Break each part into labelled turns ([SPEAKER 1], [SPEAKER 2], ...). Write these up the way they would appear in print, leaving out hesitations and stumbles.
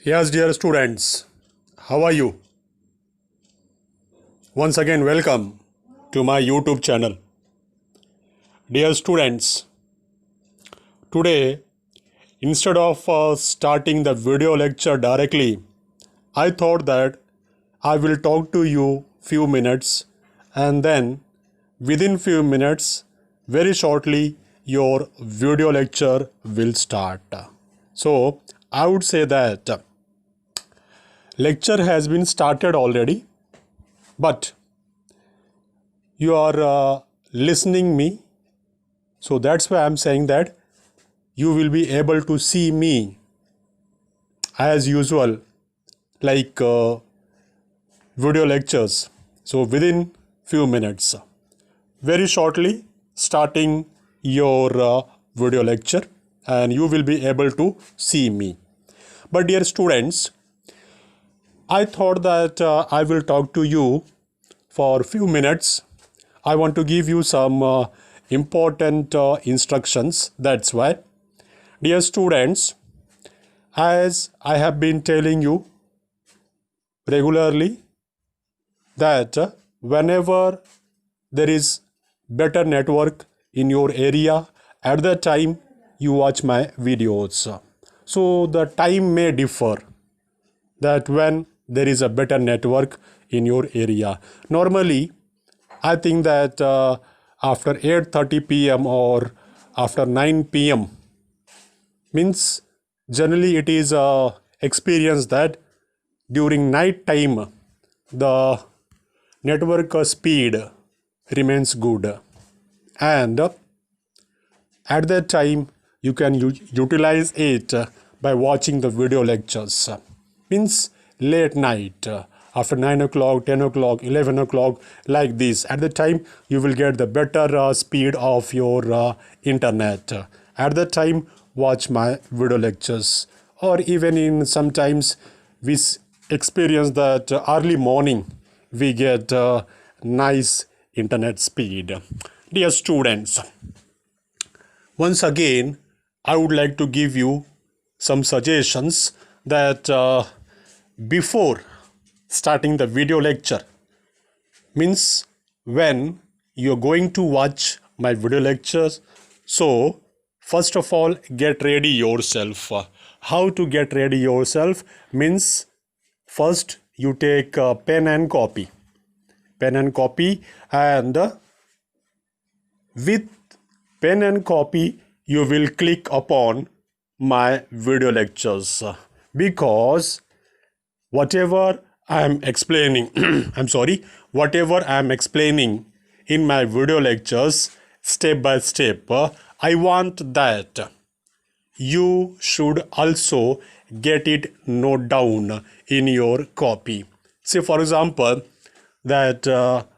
[SPEAKER 1] Yes, dear students, how are you? Once again, welcome to my YouTube channel. Dear students, today, instead of starting the video lecture directly, I thought that I will talk to you few minutes and then within few minutes, very shortly, your video lecture will start. So, I would say that lecture has been started already, but you are listening me, so that's why I'm saying that you will be able to see me as usual, like video lectures. So within few minutes, very shortly starting your video lecture, and you will be able to see me. But dear students, I thought that I will talk to you for a few minutes. I want to give you some important instructions. That's why, dear students, as I have been telling you regularly, that whenever there is better network in your area, at that time you watch my videos. So the time may differ, that when there is a better network in your area. Normally, I think that after 8:30 p.m. or after 9 p.m. means generally it is a experience that during night time the network speed remains good, and at that time you can utilize it by watching the video lectures, means late night, after 9 o'clock, 10 o'clock, 11 o'clock, like this. At the time you will get the better speed of your internet. At that time watch my video lectures, or even in sometimes we experience that early morning we get nice internet speed. Dear students, once again, I would like to give you some suggestions that before starting the video lecture, means when you're going to watch my video lectures, so first of all, get ready yourself. How to get ready yourself means first you take pen and copy, and with pen and copy you will click upon my video lectures, because whatever I am explaining I'm sorry, whatever I am explaining in my video lectures step by step, I want that you should also get it note down in your copy. Say for example that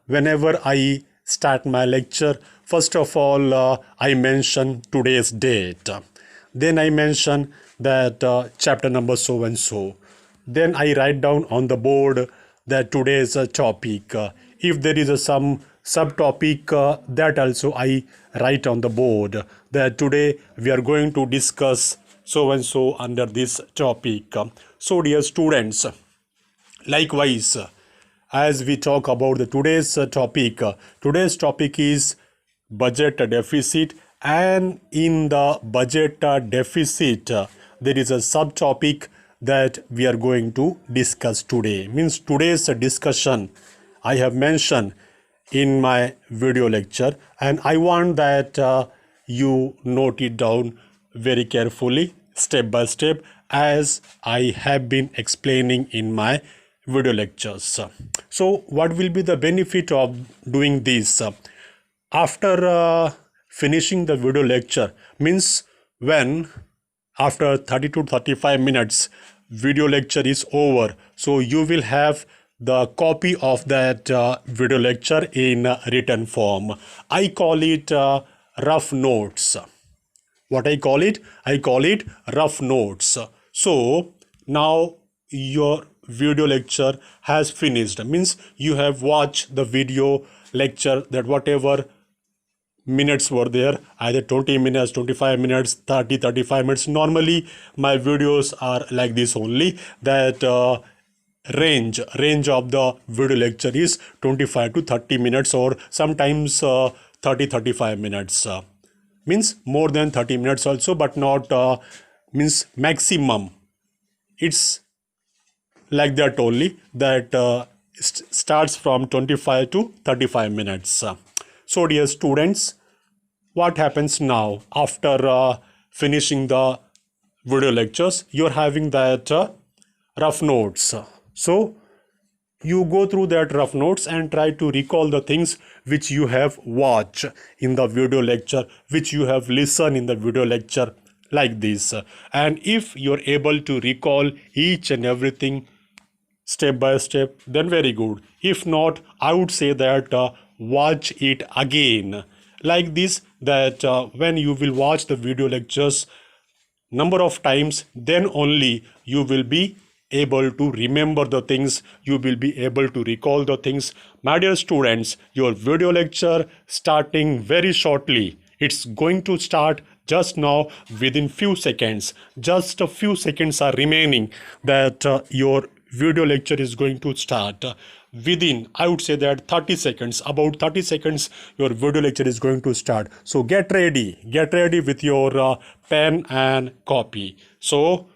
[SPEAKER 1] whenever I start my lecture, first of all I mention today's date, then I mention that chapter number so and so, then I write down on the board that today's topic, if there is some subtopic, that also I write on the board that today we are going to discuss so and so under this topic. So dear students, likewise, as we talk about the today's topic is budget deficit, and in the budget deficit there is a subtopic that we are going to discuss today. Means today's discussion I have mentioned in my video lecture, and I want that you note it down very carefully, step by step, as I have been explaining in my video lectures. So what will be the benefit of doing this? After finishing the video lecture, means when after 30 to 35 minutes video lecture is over, so you will have the copy of that video lecture in written form. I call it rough notes. What I call it? I call it rough notes. So now your video lecture has finished, means you have watched the video lecture, that whatever minutes were there, either 20 minutes, 25 minutes, 30, 35 minutes. Normally my videos are like this only, that range of the video lecture is 25 to 30 minutes, or sometimes 30 35 minutes, means more than 30 minutes also, but not means maximum. It's like that only, that starts from 25 to 35 minutes. So dear students, what happens now after finishing the video lectures? You're having that rough notes. So you go through that rough notes and try to recall the things which you have watched in the video lecture, which you have listened in the video lecture, like this. And if you're able to recall each and everything step by step, then very good. If not, I would say that watch it again, like this, that when you will watch the video lectures number of times, then only you will be able to remember the things, you will be able to recall the things. My dear students, your video lecture starting very shortly. It's going to start just now, within few seconds. Just a few seconds are remaining, that your video lecture is going to start. Within, I would say that 30 seconds, about 30 seconds, your video lecture is going to start. So get ready with your pen and copy. So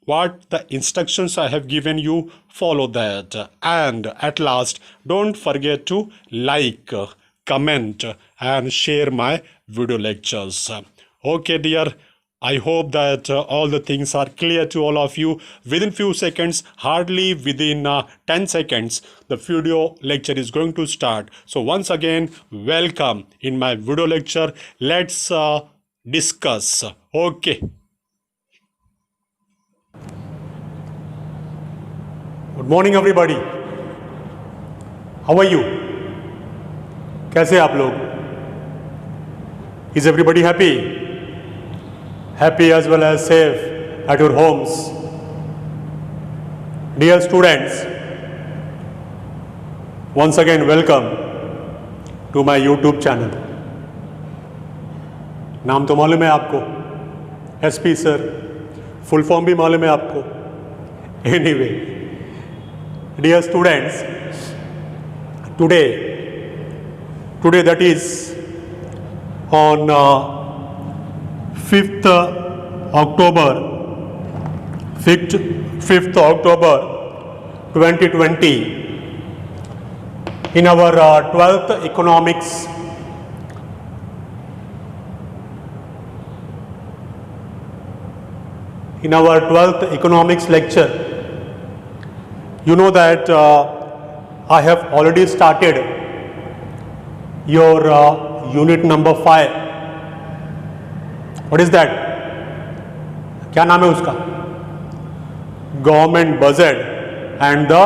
[SPEAKER 1] what the instructions I have given you, follow that. And at last, don't forget to like, comment and share my video lectures. Okay dear, I hope that all the things are clear to all of you. Within few seconds, hardly within 10 seconds, the video lecture is going to start. So once again, welcome in my video lecture. Let's discuss. Okay. Good morning everybody, how are you? कैसे आप लोग? Is everybody happy? Happy as well as safe at your homes? Dear students, once again welcome to my YouTube channel. नाम तो मालूम है आपको, SP sir. Full form भी मालूम है आपको. Anyway, dear students, today that is on 5th October 2020, in our 12th economics lecture, you know that I have already started your unit number 5. What is that? क्या नाम है उसका? Government budget and the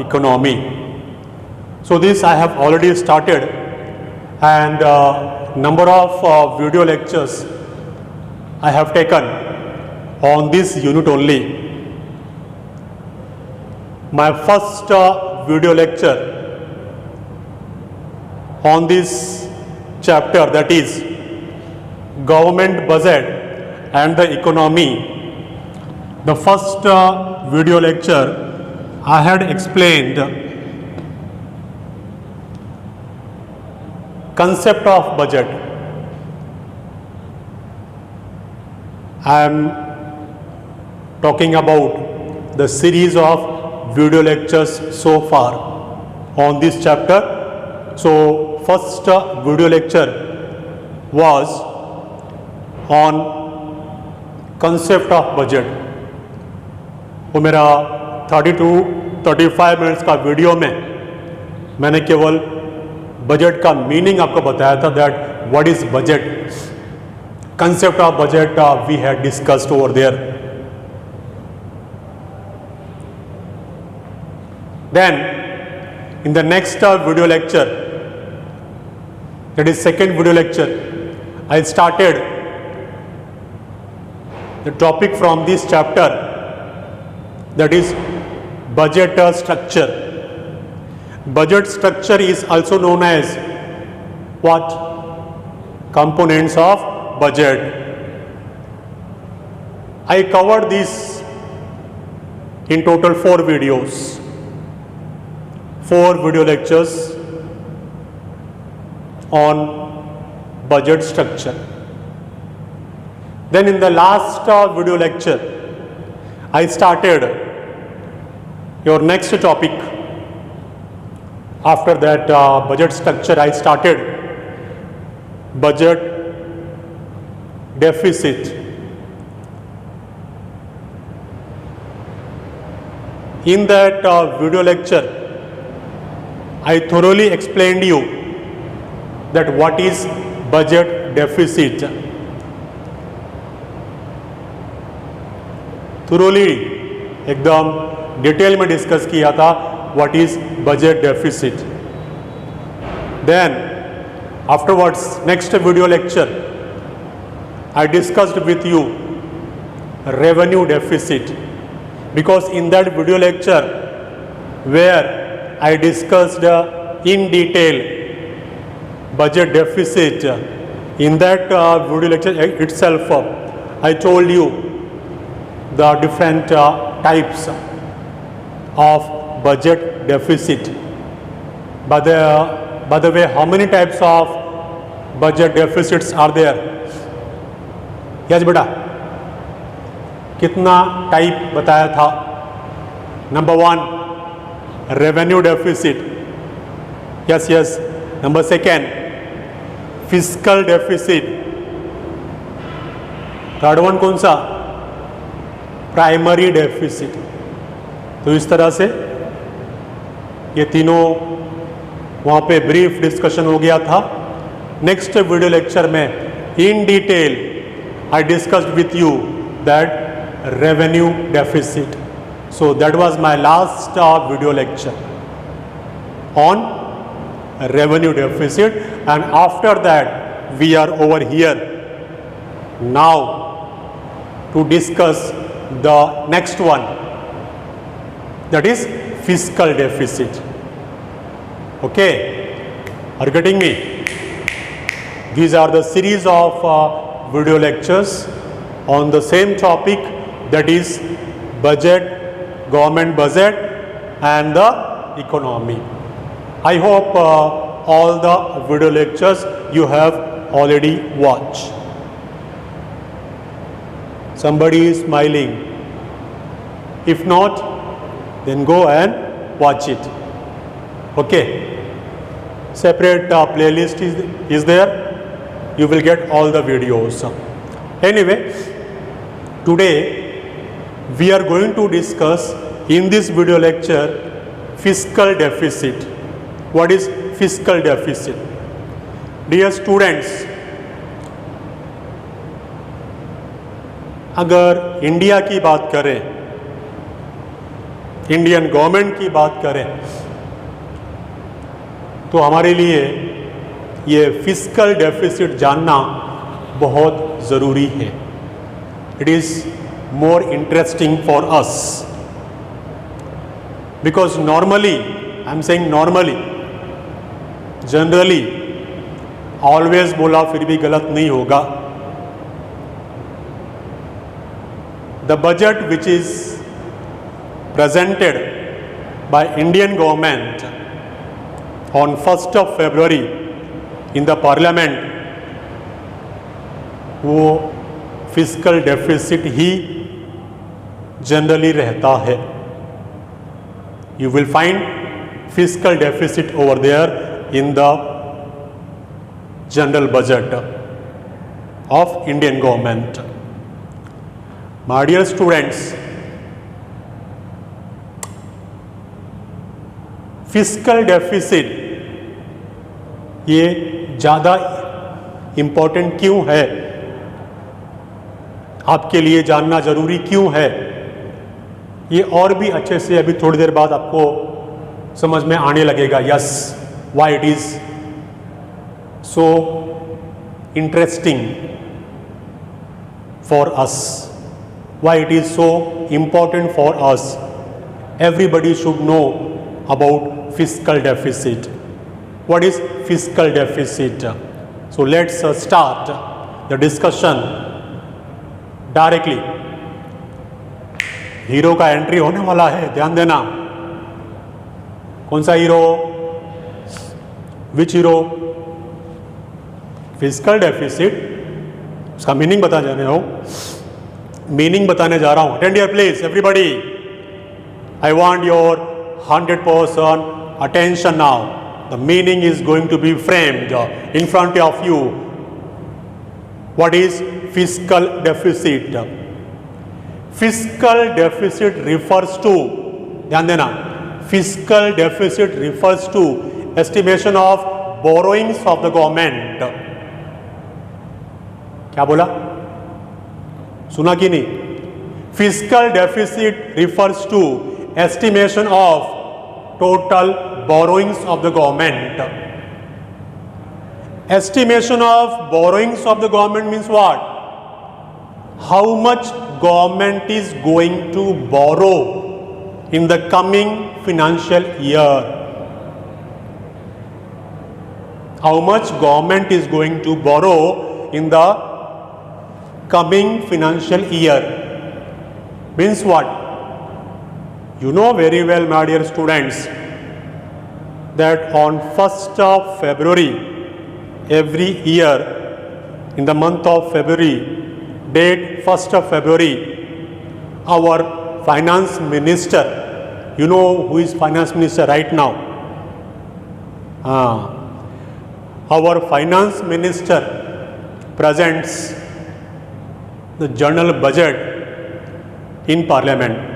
[SPEAKER 1] economy. So this I have already started, and number of video lectures I have taken on this unit only. My first video lecture on this chapter, that is government budget and the economy. The first video lecture I had explained concept of budget. I am talking about the series of video lectures so far on this chapter. So first video lecture was on concept of budget. वो मेरा 30 to 35 minutes का video में मैंने केवल budget का meaning आपको बताया था, that what is budget. concept of budget we had discussed over there. Then in the next video lecture, that is second video lecture, I started the topic from this chapter, that is budget structure. Budget structure is also known as what? components of budget. I covered this in total 4 videos, 4 video lectures on budget structure. Then in the last video lecture, I started your next topic. After that budget structure, I started budget deficit. In that video lecture, I thoroughly explained you that what is budget deficit. thoroughly एकदम detail में discuss किया था what is budget deficit. Then afterwards, next video lecture, I discussed with you revenue deficit, because in that video lecture where I discussed in detail budget deficit, in that video lecture itself I told you the different types of budget deficit. By the way, how many types of budget deficits are there? Yes बेटा, कितना type बताया था? Number 1, revenue deficit. Yes. Number 2, fiscal deficit. Third one कौन सा? Primary deficit. तो इस तरह से ये तीनों वहाँ पे ब्रीफ डिस्कशन हो गया था. नेक्स्ट वीडियो लेक्चर में in detail I discussed with you that revenue deficit. So that was my last video lecture on revenue deficit, and after that we are over here now to discuss the next one, that is fiscal deficit. Okay, are you getting me? These are the series of video lectures on the same topic, that is budget, government budget and the economy. I hope all the video lectures you have already watched. Somebody is smiling. If not, then go and watch it. Okay. Separate playlist is there. You will get all the videos. Anyway, today we are going to discuss in this video lecture fiscal deficit. What is fiscal deficit? Dear students, अगर India की बात करें, Indian government की बात करें, तो हमारे लिए ये फिस्कल डेफिसिट जानना बहुत ज़रूरी है. It is more interesting for us, because normally, I'm saying normally, generally, always बोला फिर भी गलत नहीं होगा. The budget which is presented by Indian government on 1st of February in the parliament, वो फिस्कल डेफिसिट ही जनरली रहता है. You will find fiscal deficit over there in the general budget of Indian government. My dear students, fiscal deficit ये ज़्यादा important क्यों है, आपके लिए जानना ज़रूरी क्यों है, ये और भी अच्छे से अभी थोड़ी देर बाद आपको समझ में आने लगेगा. Yes, why it is so interesting for us, why it is so important for us. Everybody should know about fiscal deficit. What is fiscal deficit? So let's start the discussion directly. Hero का entry होने वाला है, ध्यान देना. कौन सा hero? विच hero? Physical deficit. उसका meaning बता जाने हो, मीनिंग बताने जा रहा हूं. Attend your please everybody. I want your 100% attention now. The meaning is going to be framed in front of you. What is fiscal deficit? Fiscal deficit refers to, ध्यान देना, fiscal deficit refers to estimation of borrowings of the government. क्या बोला? सुना कि नहीं? Fiscal deficit refers to estimation of total borrowings of the government. Estimation of borrowings of the government means what? How much government is going to borrow in the coming financial year? How much government is going to borrow in the coming financial year? Means what? You know very well, my dear students, that on 1st of February every year, in the month of February, date 1st of February, our finance minister, you know who is finance minister right now? Our finance minister presents the general budget in parliament.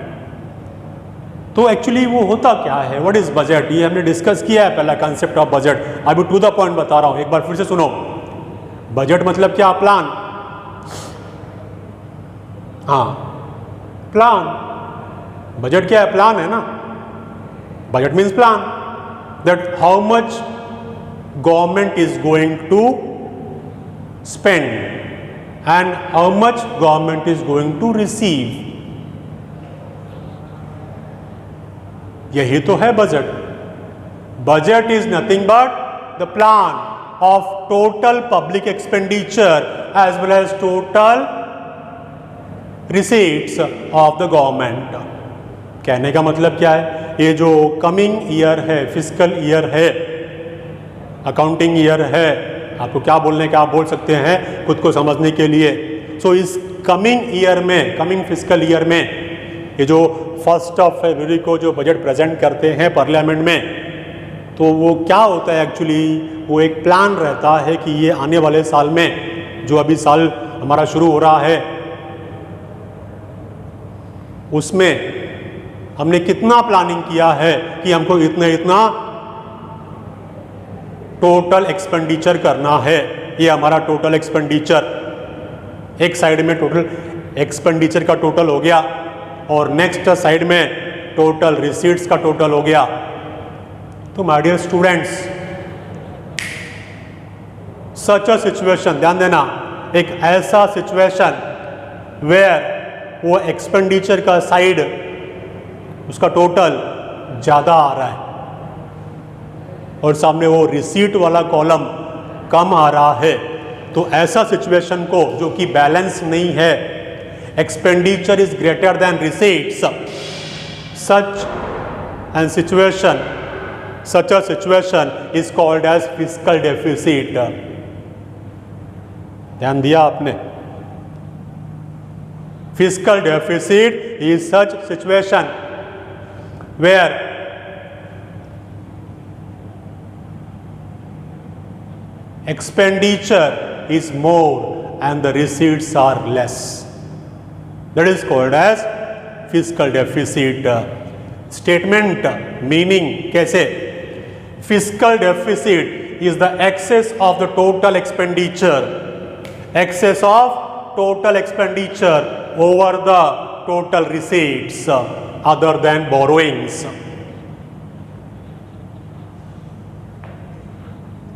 [SPEAKER 1] तो actually वो होता क्या है? What is budget? ये हमने discuss किया है पहला कंसेप्ट ऑफ बजट. अभी टू द पॉइंट बता रहा हूं, एक बार फिर से सुनो. बजट मतलब क्या? प्लान. हाँ, प्लान. बजट क्या है? प्लान है ना. Budget means plan. That how much government is going to spend and how much government is going to receive. यही तो है budget. Budget is nothing but the plan of total public expenditure as well as total receipts of the government. कहने का मतलब क्या है? ये जो कमिंग ईयर है, फिजिकल ईयर है, अकाउंटिंग ईयर है, आपको क्या बोलने का आप बोल सकते हैं खुद को समझने के लिए. सो इस कमिंग ईयर में, कमिंग फिजिकल ईयर में, ये जो 1st ऑफ फरवरी को जो बजट प्रेजेंट करते हैं पार्लियामेंट में, तो वो क्या होता है एक्चुअली? वो एक प्लान रहता है कि ये आने वाले साल में, जो अभी साल हमारा शुरू हो रहा है, उसमें हमने कितना प्लानिंग किया है कि हमको इतना इतना टोटल एक्सपेंडिचर करना है. ये हमारा टोटल एक्सपेंडिचर एक साइड में टोटल एक्सपेंडिचर का टोटल हो गया, और नेक्स्ट साइड में टोटल रिसीट्स का टोटल हो गया. तो my dear students, such a situation, ध्यान देना, एक ऐसा सिचुएशन वेयर वो एक्सपेंडिचर का साइड, उसका टोटल ज़्यादा आ रहा है और सामने वो रिसीट वाला कॉलम कम आ रहा है. तो ऐसा सिचुएशन को, जो कि बैलेंस नहीं है, expenditure is greater than receipts, such a situation is called as fiscal deficit. ध्यान दिया आपने? Fiscal deficit is such situation where expenditure is more and the receipts are less. That is called as fiscal deficit. Statement meaning कैसे? Fiscal deficit is the excess of the total expenditure. Excess of total expenditure over the total receipts other than borrowings.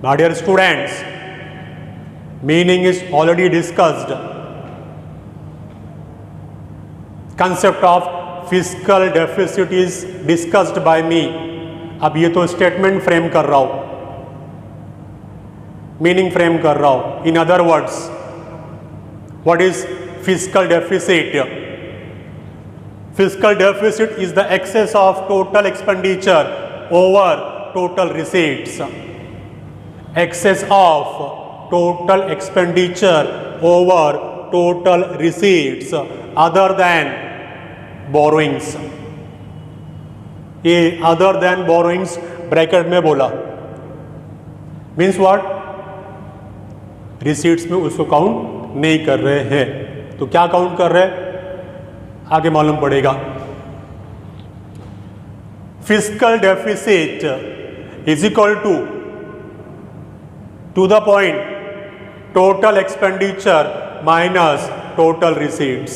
[SPEAKER 1] My dear students, meaning is already discussed. Concept of fiscal deficit is discussed by me. अब ये तो statement frame कर रहा हूं. Meaning frame कर रहा हूं. In other words, what is fiscal deficit? Fiscal deficit is the excess of total expenditure over total receipts. Excess of total expenditure over total receipts other than borrowings. ये other than borrowings bracket में बोला, means what? Receipts में उसको count नहीं कर रहे हैं. तो क्या काउंट कर रहे हैं आगे मालूम पड़ेगा. Fiscal deficit is equal to the point total expenditure minus total receipts.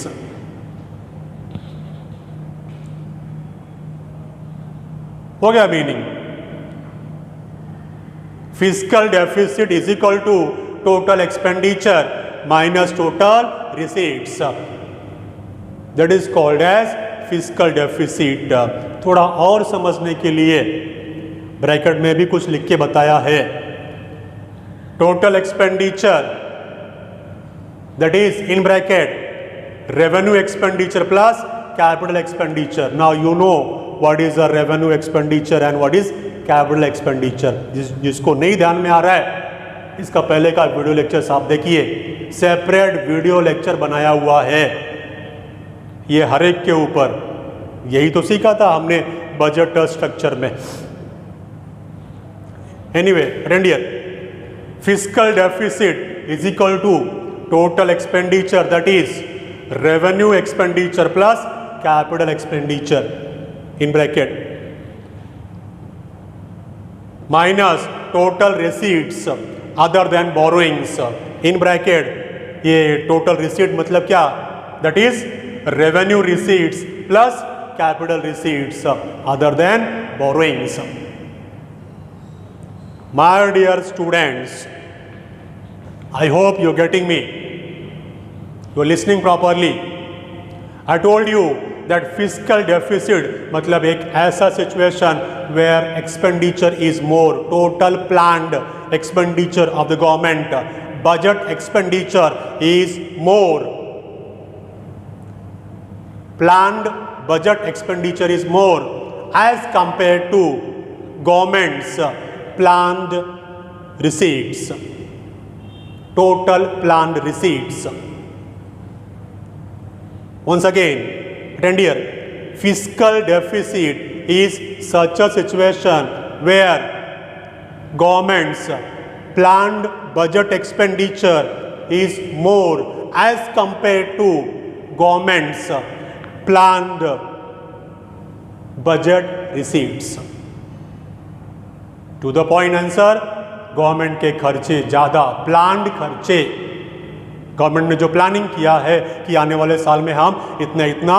[SPEAKER 1] हो गया meaning. Fiscal deficit is equal to total expenditure minus total receipts. That is called as fiscal deficit. थोड़ा और समझने के लिए ब्रैकेट में भी कुछ लिख के बताया है. Total expenditure, that is in bracket revenue expenditure plus capital expenditure. Now you know what is a revenue expenditure and what is capital expenditure. जिसको नहीं ध्यान में आ रहा है, इसका पहले का वीडियो लेक्चर आप देखिए, सेपरेट वीडियो लेक्चर बनाया हुआ है ये हर एक के ऊपर. यही तो सीखा था हमने बजट स्ट्रक्चर में. Anyway, reindeer, fiscal deficit is equal to total expenditure, that is revenue expenditure plus capital expenditure in bracket minus total receipts other than borrowings in bracket. ये total receipt मतलब क्या? that is revenue receipts plus capital receipts other than borrowings. My dear students, I hope you're getting me. You're listening properly. I told you that fiscal deficit मतलब एक ऐसा situation where expenditure is more, total planned expenditure of the government, budget expenditure is more. Planned budget expenditure is more as compared to government's planned receipts, total planned receipts. Once again, attend here. Fiscal deficit is such a situation where government's planned budget expenditure is more as compared to government's planned budget receipts. To the point answer, government के खर्चे ज़्यादा, planned खर्चे. Government ने जो planning किया है कि आने वाले साल में हम इतना इतना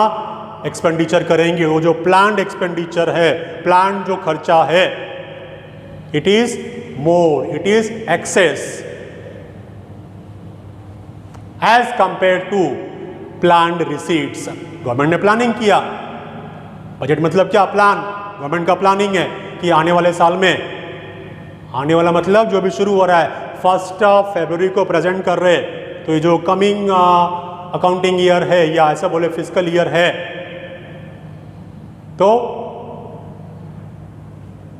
[SPEAKER 1] एक्सपेंडिचर करेंगे, वो जो प्लान्ड एक्सपेंडिचर है, प्लान्ड जो खर्चा है, it is more, it is excess as compare to planned receipts. Government ने प्लानिंग किया. बजट मतलब क्या? प्लान. गवर्नमेंट का प्लानिंग है कि आने वाले साल में, आने वाला मतलब जो भी शुरू हो रहा है, 1 फरवरी को प्रेजेंट कर रहे, तो ये जो कमिंग अकाउंटिंग ईयर है या ऐसा बोले फिस्कल ईयर है, तो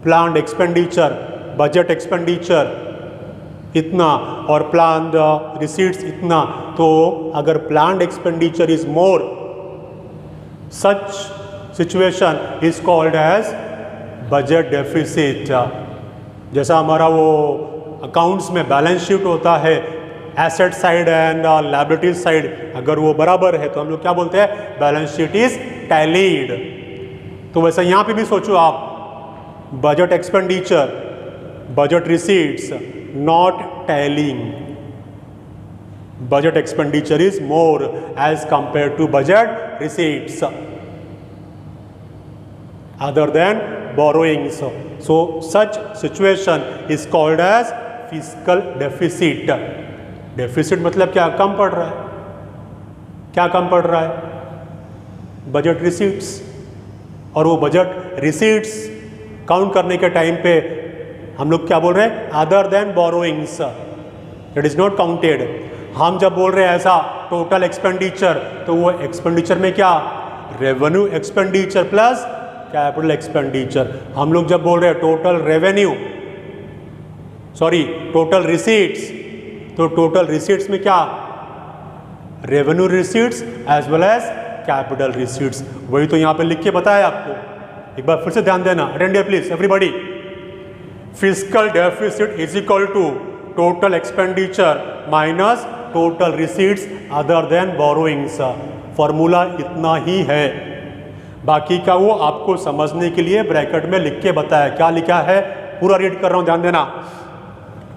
[SPEAKER 1] प्लान्ड एक्सपेंडिचर, बजट एक्सपेंडिचर इतना और प्लान्ड रिसीट्स इतना. तो अगर planned expenditure is more, such situation is called as budget deficit. जैसा हमारा वो अकाउंट्स में बैलेंस शीट होता है, asset side and liabilities side अगर वो बराबर है तो हम लोग क्या बोलते हैं? Balance sheet is tallied. तो वैसा यहाँ पे भी सोचो आप, budget expenditure, budget receipts not tallying. Budget expenditure is more as compare to budget receipts other than borrowings. So such situation is called as fiscal deficit. Deficit मतलब क्या? कम पड़ रहा है. क्या कम पड़ रहा है? Budget receipts. और वो बजट रिसीट्स काउंट करने के टाइम पे हम लोग क्या बोल रहे हैं? Other than borrowings. That is not counted. हम जब बोल रहे हैं ऐसा टोटल एक्सपेंडिचर, तो वो एक्सपेंडिचर में क्या, revenue expenditure plus capital expenditure. हम लोग जब बोल रहे हैं total revenue, sorry total receipts, तो टोटल रिसीट्स में क्या, revenue receipts as well as capital receipts. वही तो यहाँ पे लिख के बताया आपको, एक बार फिर से ध्यान देना, attend please everybody. Fiscal deficit is equal to total expenditure minus total receipts other than borrowings. Formula इतना ही है, बाकी का वो आपको समझने के लिए ब्रैकेट में लिख के बताया। क्या लिखा है, पूरा रीड कर रहा हूं, ध्यान देना।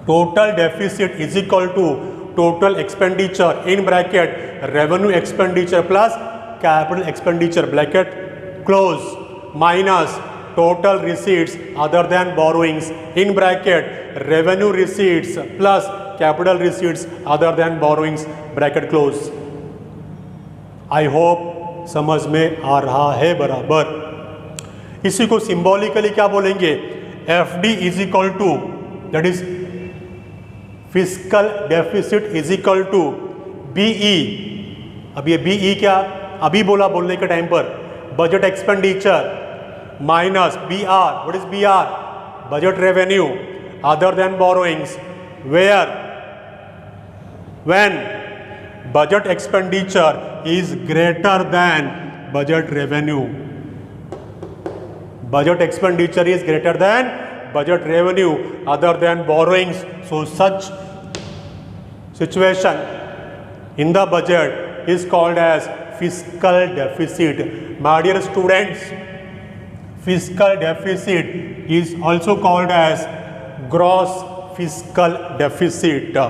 [SPEAKER 1] Total deficit is equal to total expenditure in bracket revenue expenditure plus capital expenditure bracket close minus total receipts other than borrowings in bracket revenue receipts plus capital receipts other than borrowings bracket close. I hope समझ में आ रहा है बराबर। इसी को symbolically क्या बोलेंगे, F D is equal to, that is fiscal deficit is equal to BE. अब ये बीई क्या, अभी बोला बोलने के टाइम पर, budget expenditure minus B R, what is B R, budget revenue other than borrowings, where when budget expenditure is greater than budget revenue. Budget expenditure is greater than budget revenue other than borrowings. So such situation in the budget is called as fiscal deficit. My dear students, fiscal deficit is also called as gross fiscal deficit.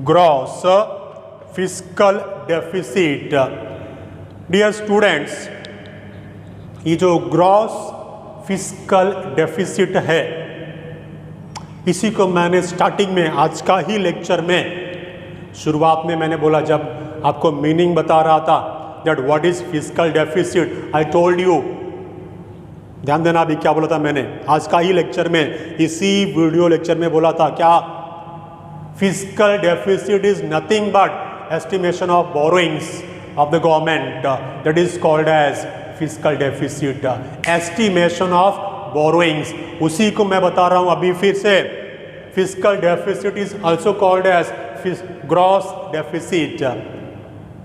[SPEAKER 1] Gross fiscal deficit. Dear students, ये जो gross fiscal deficit है, इसी को मैंने starting में आज का ही lecture में शुरुआत में मैंने बोला, जब आपको मीनिंग बता रहा था that what is fiscal deficit, I told you, ध्यान देना अभी क्या बोला था मैंने आज का ही लेक्चर में, इसी वीडियो लेक्चर में बोला था क्या, fiscal deficit is nothing but estimation of borrowings of the government, that is called as fiscal deficit. Estimation of borrowings, उसी को मैं बता रहा हूँ अभी फिर से। fiscal deficit is also called as gross deficit.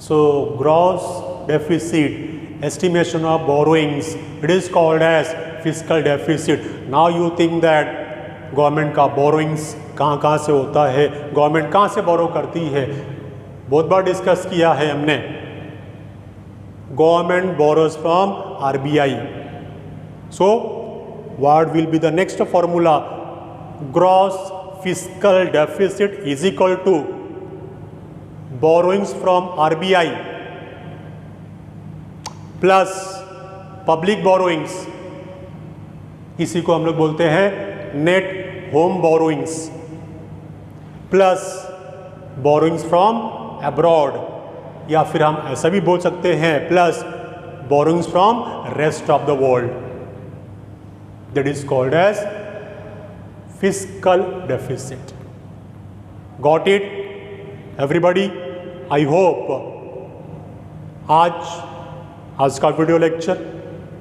[SPEAKER 1] So gross deficit, estimation of borrowings, it is called as fiscal deficit. Now you think that government का बोरोइंग्स कहाँ कहाँ से होता है, गवर्नमेंट कहाँ से बोरो करती है, बहुत बार डिस्कस किया है हमने। Government borrows from RBI. So what will be the next formula, gross fiscal deficit is equal to borrowings from RBI plus public borrowings, इसी को हम लोग बोलते हैं net home borrowings, plus borrowings from abroad, या फिर हम ऐसा भी बोल सकते हैं plus borrowings from rest of the world, that is called as fiscal deficit. Got it everybody? I hope आज का वीडियो लेक्चर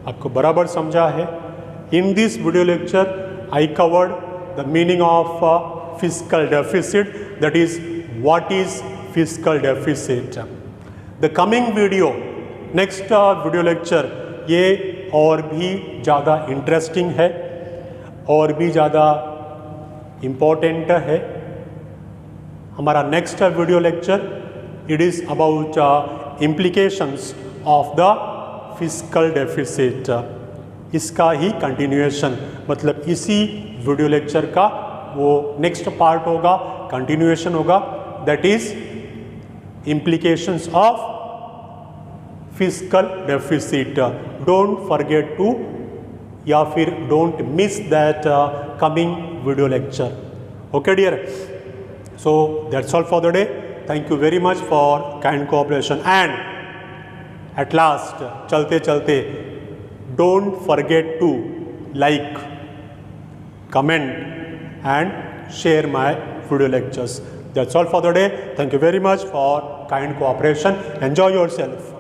[SPEAKER 1] आपको बराबर समझा है। In this video lecture I covered the meaning of fiscal deficit, that is what is fiscal deficit. The coming video, next video lecture, ये और भी ज़्यादा इंटरेस्टिंग है और भी ज़्यादा इम्पोर्टेंट है। हमारा next video lecture, it is about implications of the fiscal deficit. इसका ही कंटिन्यूएशन, मतलब इसी वीडियो लेक्चर का वो नेक्स्ट पार्ट होगा, कंटिन्यूएशन होगा, that is implications of fiscal deficit. Don't forget to, या फिर don't miss that coming video lecture. Okay dear, so that's all for the day. Thank you very much for kind cooperation, and at last चलते चलते don't forget to like, comment and share my video lectures. That's all for the day. Thank you very much for kind cooperation. Enjoy yourself.